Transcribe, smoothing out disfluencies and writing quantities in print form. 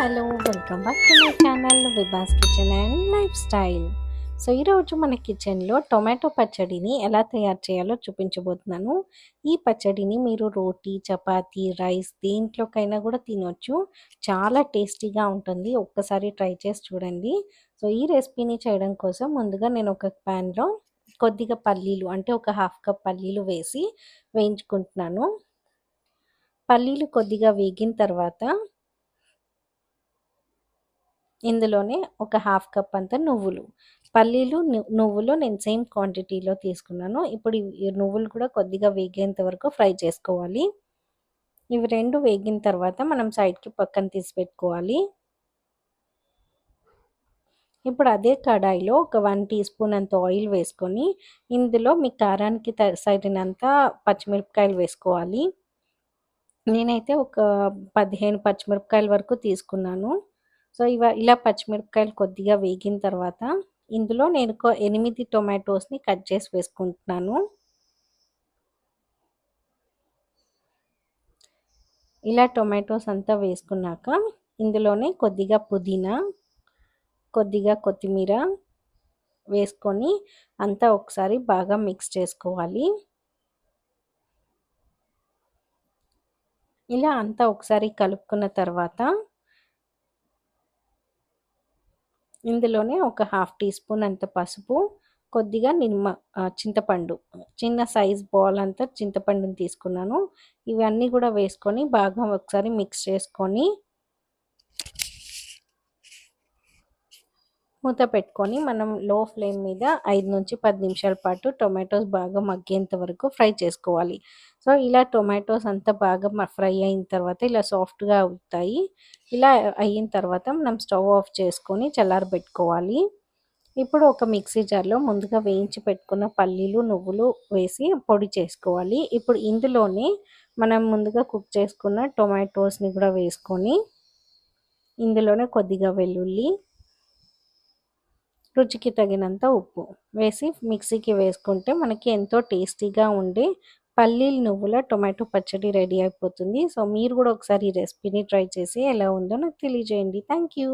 Hello welcome back to my channel Vibhas kitchen and life style. So ఈరోజు మన కిచెన్లో tomato పచ్చడిని ఎలా తయారు చేయాలో చూపించబోతున్నాను. ఈ పచ్చడిని మీరు రోటీ, చపాతీ, రైస్ దేంట్లోకైనా కూడా తినొచ్చు. చాలా టేస్టీగా ఉంటుంది. ఒక్కసారి ట్రై చేసి చూడండి. సో ఈ రెసిపీని చేయడం కోసం ముందుగా నేను ఒక ప్యాన్లో కొద్దిగా పల్లీలు అంటే ఒక హాఫ్ కప్ పల్లీలు వేసి వేయించుకుంటున్నాను. పల్లీలు కొద్దిగా వేగిన తర్వాత ఇందులోనే ఒక హాఫ్ కప్ అంత నువ్వులు, పల్లీలు నువ్వులు నేను సేమ్ క్వాంటిటీలో తీసుకున్నాను. ఇప్పుడు ఈ నువ్వులు కూడా కొద్దిగా వేగేంత వరకు ఫ్రై చేసుకోవాలి. ఇవి రెండు వేగిన తర్వాత మనం సైడ్కి పక్కన తీసి పెట్టుకోవాలి. ఇప్పుడు అదే కడాయిలో ఒక 1 టీ స్పూన్ అంత ఆయిల్ వేసుకొని ఇందులో మీ కారానికి సరినంత పచ్చిమిరపకాయలు వేసుకోవాలి. నేనైతే ఒక 15 పచ్చిమిరపకాయల వరకు తీసుకున్నాను. సో ఇలా పచ్చిమిరపకాయలు కొద్దిగా వేగిన తర్వాత ఇందులో నేను 8 టొమాటోస్ని కట్ చేసి వేసుకుంటున్నాను. ఇలా టొమాటోస్ అంతా వేసుకున్నాక ఇందులోనే కొద్దిగా పుదీనా, కొద్దిగా కొత్తిమీర వేసుకొని అంతా ఒకసారి బాగా మిక్స్ చేసుకోవాలి. ఇలా అంతా ఒకసారి కలుపుకున్న తర్వాత ఇందులోనే ఒక హాఫ్ టీ స్పూన్ అంత పసుపు, కొద్దిగా చింతపండు, చిన్న సైజ్ బాల్ అంతా చింతపండుని తీసుకున్నాను. ఇవన్నీ కూడా వేసుకొని బాగా ఒకసారి మిక్స్ చేసుకొని మూత పెట్టుకొని మనం లో ఫ్లేమ్ మీద 5 నుంచి 10 నిమిషాల పాటు టొమాటోస్ బాగా మగ్గేంత వరకు ఫ్రై చేసుకోవాలి. సో ఇలా టొమాటోస్ అంతా బాగా ఫ్రై అయిన తర్వాత ఇలా సాఫ్ట్గా అవుతాయి. ఇలా అయిన తర్వాత మనం స్టవ్ ఆఫ్ చేసుకొని చల్లారబెట్టుకోవాలి. ఇప్పుడు ఒక మిక్సీ జార్లో ముందుగా వేయించి పెట్టుకున్న పల్లీలు, నువ్వులు వేసి పొడి చేసుకోవాలి. ఇప్పుడు ఇందులోనే మనం ముందుగా కుక్ చేసుకున్న టొమాటోస్ని కూడా వేసుకొని ఇందులోనే కొద్దిగా వెల్లుల్లి, రుచికి తగినంత ఉప్పు వేసి మిక్సీకి వేసుకుంటే మనకి ఎంతో టేస్టీగా ఉండే పల్లీలు నువ్వుల టొమాటో పచ్చడి రెడీ అయిపోతుంది. సో మీరు కూడా ఒకసారి ఈ రెసిపీని ట్రై చేసి ఎలా ఉందో నాకు తెలియజేయండి. Thank you.